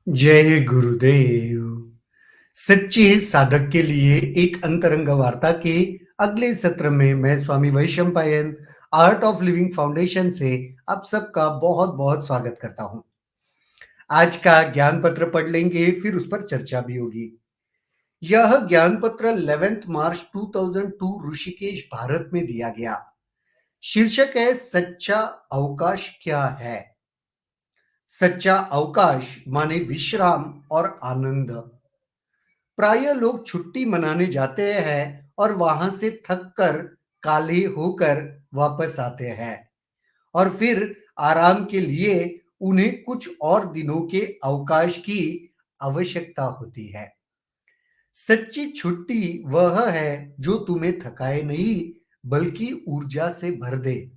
जय गुरुदेव। सच्चे साधक के लिए एक अंतरंग वार्ता के अगले सत्र में मैं Swami Vaishampayan Art of Living Foundation से आप सबका बहुत-बहुत स्वागत करता हूं। आज का ज्ञान पत्र पढ़ लेंगे, फिर उस पर चर्चा भी होगी। यह ज्ञान पत्र 11 मार्च 2002 ऋषिकेश, भारत में दिया गया। शीर्षक है सच्चा अवकाश क्या है? सच्चा अवकाश माने विश्राम और आनंद। प्राय लोग छुट्टी मनाने जाते हैं और वहां से थक कर काले होकर वापस आते हैं और फिर आराम के लिए उन्हें कुछ और दिनों के अवकाश की आवश्यकता होती है। सच्ची छुट्टी वह है जो तुम्हें थकाए नहीं बल्कि ऊर्जा से भर दे।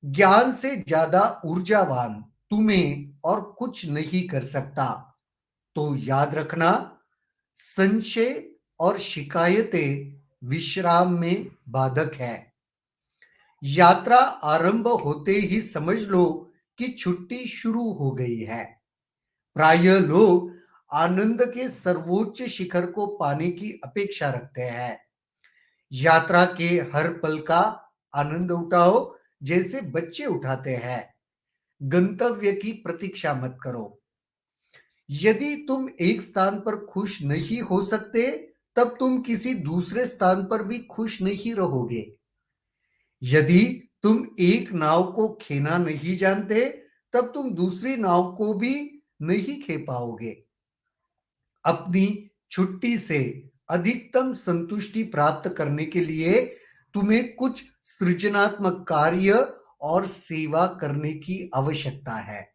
ज्ञान से ज्यादा ऊर्जावान तुम्हें और कुछ नहीं कर सकता। तो याद रखना, संशय और शिकायतें विश्राम में बाधक है। यात्रा आरंभ होते ही समझ लो कि छुट्टी शुरू हो गई है। प्राय लोग आनंद के सर्वोच्च शिखर को पाने की अपेक्षा रखते हैं। यात्रा के हर पल का आनंद उठाओ जैसे बच्चे उठाते हैं। गंतव्य की प्रतीक्षा मत करो। यदि तुम एक स्थान पर खुश नहीं हो सकते, तब तुम किसी दूसरे स्थान पर भी खुश नहीं रहोगे। यदि तुम एक नाव को खेना नहीं जानते, तब तुम दूसरी नाव को भी नहीं खे पाओगे। अपनी छुट्टी से अधिकतम संतुष्टि प्राप्त करने के लिए तुम्हें कुछ सृजनात्मक कार्य और सेवा करने की आवश्यकता है।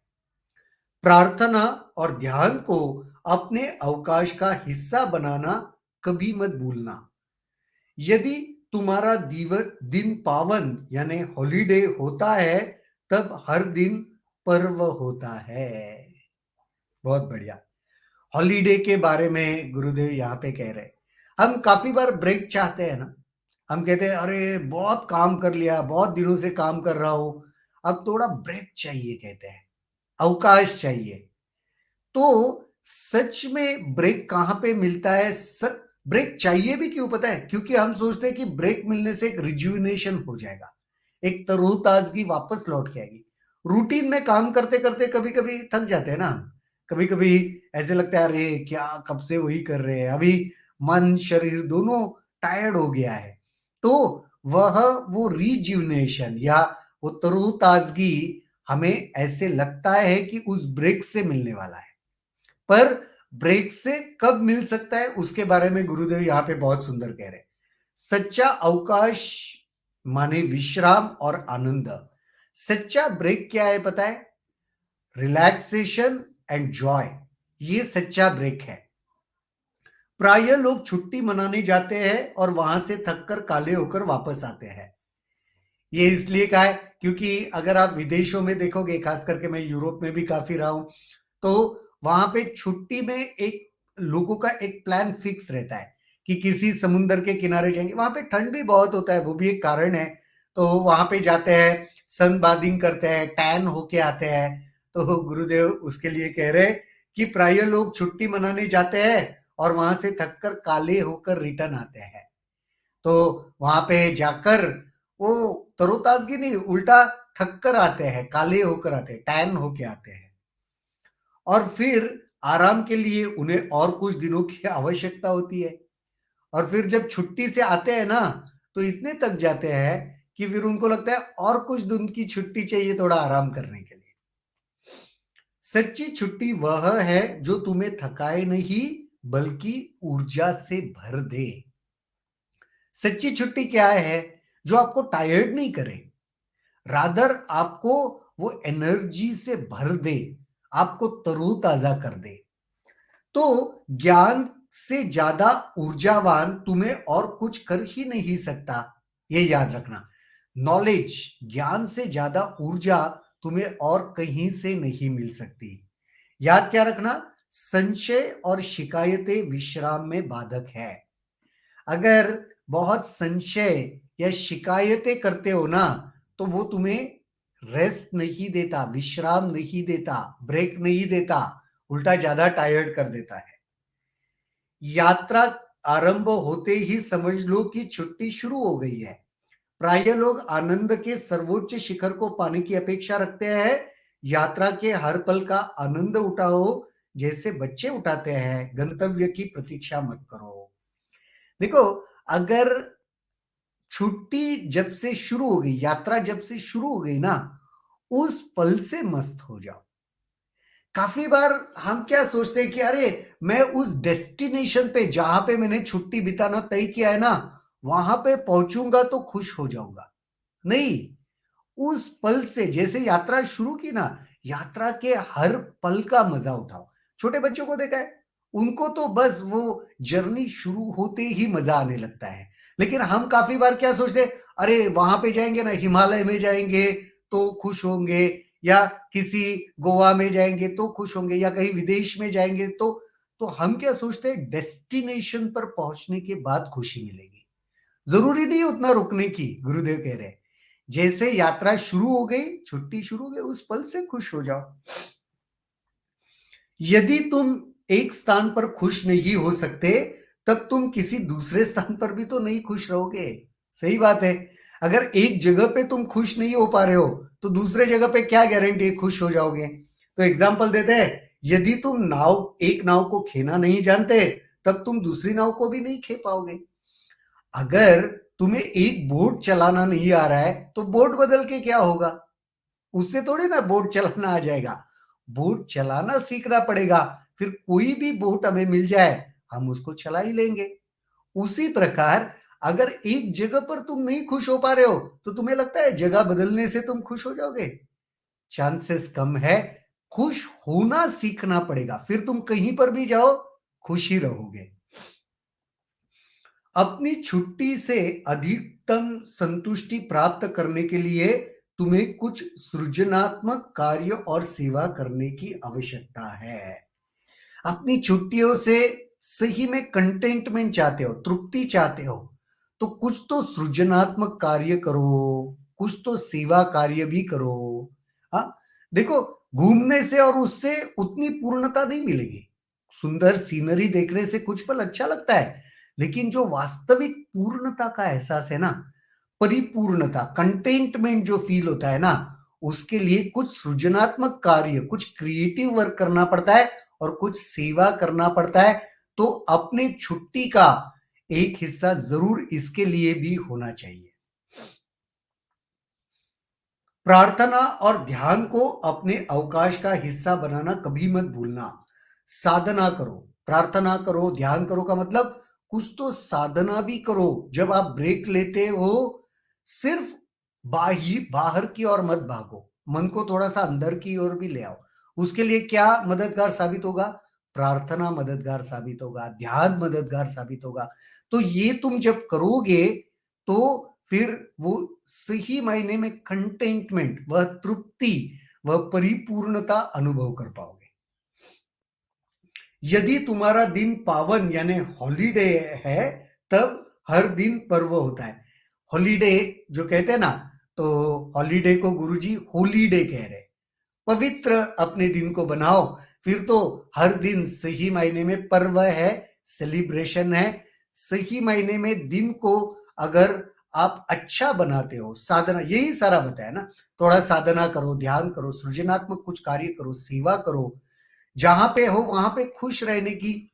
प्रार्थना और ध्यान को अपने अवकाश का हिस्सा बनाना कभी मत भूलना। यदि तुम्हारा दिन पावन यानी हॉलीडे होता है, तब हर दिन पर्व होता है। बहुत बढ़िया। हॉलीडे के बारे में गुरुदेव यहाँ पे कह रहे हैं। हम काफी बार ब्रेक चाहते हैं ना। हम कहते हैं अरे बहुत काम कर लिया, बहुत दिनों से काम कर रहा हूं, अब थोड़ा ब्रेक चाहिए, कहते हैं अवकाश चाहिए। तो सच में ब्रेक कहां पे मिलता है? ब्रेक चाहिए भी क्यों पता है? क्योंकि हम सोचते हैं कि ब्रेक मिलने से एक रिजुविनेशन हो जाएगा, एक तरोताजगी वापस लौट के आएगी। रूटीन में काम करते करते कभी कभी थक जाते हैं ना। कभी कभी ऐसे लगता है अरे क्या कब से वही कर रहे हैं, अभी मन शरीर दोनों टायर्ड हो गया है। तो वह वो रिजुविनेशन या वो तरोताजगी हमें ऐसे लगता है कि उस ब्रेक से मिलने वाला है। पर ब्रेक से कब मिल सकता है उसके बारे में गुरुदेव यहां पे बहुत सुंदर कह रहे हैं। सच्चा अवकाश माने विश्राम और आनंद। सच्चा ब्रेक क्या है पता है? Relaxation and Joy. ये सच्चा ब्रेक है। प्राय लोग छुट्टी मनाने जाते हैं और वहां से थककर काले होकर वापस आते हैं। ये इसलिए कहा है क्योंकि अगर आप विदेशों में देखोगे, खास करके मैं यूरोप में भी काफी रहा हूं, तो वहां पे छुट्टी में एक लोगों का एक प्लान फिक्स रहता है कि किसी समुंदर के किनारे जाएंगे। वहां पे ठंड भी बहुत होता है, वो भी एक कारण है। तो वहां पे जाते हैं, सन बाथिंग करते हैं, टैन होके आते हैं। तो गुरुदेव उसके लिए कह रहे हैं कि प्राय लोग छुट्टी मनाने जाते हैं और वहां से थककर काले होकर रिटर्न आते हैं। तो वहां पे जाकर वो तरोताजगी नहीं, उल्टा थक कर आते हैं, काले होकर आते हैं, टैन होके आते हैं। और फिर आराम के लिए उन्हें और कुछ दिनों की आवश्यकता होती है। और फिर जब छुट्टी से आते हैं ना, तो इतने थक जाते हैं कि फिर उनको लगता है और कुछ दिन की छुट्टी चाहिए थोड़ा आराम करने के लिए। सच्ची छुट्टी वह है जो तुम्हें थकाए नहीं बल्कि ऊर्जा से भर दे। सच्ची छुट्टी क्या है? जो आपको टायर्ड नहीं करे, रादर आपको वो एनर्जी से भर दे, आपको तरोताजा कर दे। तो ज्ञान से ज्यादा ऊर्जावान तुम्हें और कुछ कर ही नहीं सकता। ये याद रखना। नॉलेज, ज्ञान से ज्यादा ऊर्जा तुम्हें और कहीं से नहीं मिल सकती। याद क्या रखना? संशय और शिकायतें विश्राम में बाधक है। अगर बहुत संशय या शिकायतें करते हो ना, तो वो तुम्हें रेस्ट नहीं देता, विश्राम नहीं देता, ब्रेक नहीं देता। उल्टा ज़्यादा टायर्ड कर देता है। यात्रा आरंभ होते ही समझ लो कि छुट्टी शुरू हो गई है। प्राय लोग आनंद के सर्वोच्च शिखर को पाने की अपेक्षा रखते हैं। यात्रा के हर पल का आनंद उठाओ, जैसे बच्चे उठाते हैं। गंतव्य की प्रतीक्षा मत करो। देखो, अगर छुट्टी जब से शुरू हो गई, यात्रा जब से शुरू हो गई ना, उस पल से मस्त हो जाओ। काफ़ी बार हम क्या सोचते हैं कि अरे! मैं उस डेस्टिनेशन पे जहाँ पे मैंने छुट्टी बिताना तय किया है ना, वहाँ पे पहुँचूँगा तो खुश हो जाऊँगा। नहीं, उस पल से जैसे यात्रा शुरू की ना, यात्रा के हर पल का मज़ा उठाओ। छोटे बच्चों को देखा है, उनको तो बस वो जर्नी शुरू होते ही मज़ा आने लगता है। लेकिन हम काफ़ी बार क्या सोचते हैं, अरे! वहाँ पे जाएँगे ना, हिमालय में जाएँगे तो खुश होंगे, या किसी गोवा में जाएँगे तो खुश होंगे, या कहीं विदेश में जाएँगे तो हम क्या सोचते हैं, डेस्टिनेशन पर पहुँचने के बाद खुशी मिलेगी। ज़रूरी नहीं उतना रुकने की, गुरुदेव कह रहे हैं। जैसे यात्रा शुरू हो गई, छुट्टी शुरू हो गई, उस पल से खुश हो जाओ। यदि तुम एक स्थान पर खुश नहीं हो सकते, तब तुम किसी दूसरे स्थान पर भी तो नहीं खुश रहोगे। सही बात है। अगर एक जगह पे तुम खुश नहीं हो पा रहे हो, तो दूसरे जगह पे क्या गारंटी है खुश हो जाओगे? तो एग्जाम्पल देते हैं, यदि तुम एक नाव को खेना नहीं जानते, तब तुम दूसरी नाव को भी नहीं खे पाओगे। अगर तुम्हें एक बोट चलाना नहीं आ रहा है, तो बोट बदल के क्या होगा? उससे थोड़ी ना बोट चलाना आ जाएगा। बोट चलाना सीखना पड़ेगा, फिर कोई भी बोट हमें मिल जाए, हम उसको चला ही लेंगे। उसी प्रकार अगर एक जगह पर तुम नहीं खुश हो पा रहे हो, तो तुम्हें लगता है जगह बदलने से तुम खुश हो जाओगे? चांसेस कम है। खुश होना सीखना पड़ेगा, फिर तुम कहीं पर भी जाओ, खुश ही रहोगे। अपनी छुट्टी से अधिकतम संतुष्टि प्राप्त करने के लिए तुम्हें कुछ सृजनात्मक कार्य और सेवा करने की आवश्यकता है। अपनी छुट्टियों से सही में कंटेंटमेंट चाहते हो, तृप्ति चाहते हो, तो कुछ तो सृजनात्मक कार्य करो, कुछ तो सेवा कार्य भी करो। हाँ, देखो, घूमने से और उससे उतनी पूर्णता नहीं मिलेगी। सुंदर सीनरी देखने से कुछ पल अच्छा लगता है, लेकिन जो वास्तविक पूर्णता का एहसास है ना, परिपूर्णता, कंटेंटमेंट जो फील होता है ना, उसके लिए कुछ सृजनात्मक कार्य, कुछ क्रिएटिव वर्क करना पड़ता है और कुछ सेवा करना पड़ता है। तो अपने छुट्टी का एक हिस्सा ज़रूर इसके लिए भी होना चाहिए। प्रार्थना और ध्यान को अपने अवकाश का हिस्सा बनाना कभी मत भूलना। साधना करो, प्रार्थना करो, ध्यान करो का मतलब कुछ तो साधना भी करो। जब आप ब्रेक लेते हो, सिर्फ बाहर की ओर मत भागो, मन को थोड़ा सा अंदर की ओर भी ले आओ। उसके लिए क्या मददगार साबित होगा? प्रार्थना मददगार साबित होगा, ध्यान मददगार साबित होगा। तो ये तुम जब करोगे, तो फिर वो सही मायने में कंटेंटमेंट, वह तृप्ति, वह परिपूर्णता अनुभव कर पाओगे। यदि तुम्हारा दिन पावन यानी हॉलीडे है, तब हर दिन पर्व होता है। हॉलीडे जो कहते हैं ना, तो हॉलीडे को गुरुजी होलीडे कह रहे हैं। पवित्र अपने दिन को बनाओ, फिर तो हर दिन सही मायने में पर्व है, सेलिब्रेशन है। सही मायने में दिन को अगर आप अच्छा बनाते हो, साधना, यही सारा बताया ना, थोड़ा साधना करो, ध्यान करो, सृजनात्मक कुछ कार्य करो, सेवा करो, जहां पे हो वहां पे खुश रहने की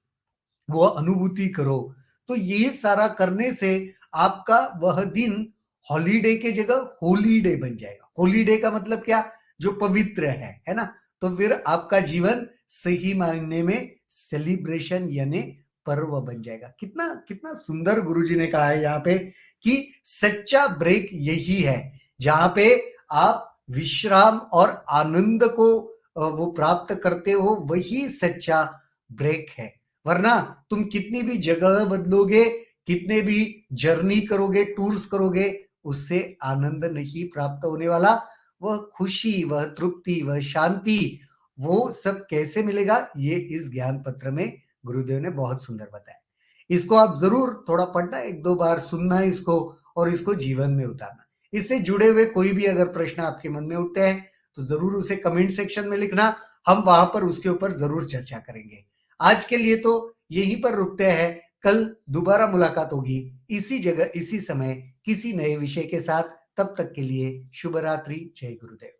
वो अनुभूति करो। तो ये सारा करने से आपका वह दिन हॉलीडे के जगह होलीडे बन जाएगा। होलीडे का मतलब क्या? जो पवित्र है ना? तो फिर आपका जीवन सही मायने में सेलिब्रेशन यानी पर्व बन जाएगा। कितना कितना सुंदर गुरुजी ने कहा है यहाँ पे कि सच्चा ब्रेक यही है, जहां पे आप विश्राम और आनंद को वो प्राप्त करते हो, वही सच्चा ब्रेक है। वरना तुम कितनी भी जगह बदलोगे, कितने भी जर्नी करोगे, टूर्स करोगे, उससे आनंद नहीं प्राप्त होने वाला। वह खुशी, वह तृप्ति, वह शांति, वो सब कैसे मिलेगा, ये इस ज्ञान पत्र में गुरुदेव ने बहुत सुंदर बताया। इसको आप जरूर थोड़ा पढ़ना, एक दो बार सुनना इसको, और इसको जीवन में उतारना। इससे जुड़े हुए कोई भी अगर प्रश्न आपके मन में उठते हैं, तो जरूर उसे कमेंट सेक्शन में लिखना। हम वहाँ पर उसके ऊपर ज़रूर चर्चा करेंगे। आज के लिए तो यहीं पर रुकते हैं, कल दोबारा मुलाकात होगी, इसी जगह, इसी समय, किसी नए विषय के साथ। तब तक के लिए शुभ रात्रि, जय गुरुदेव।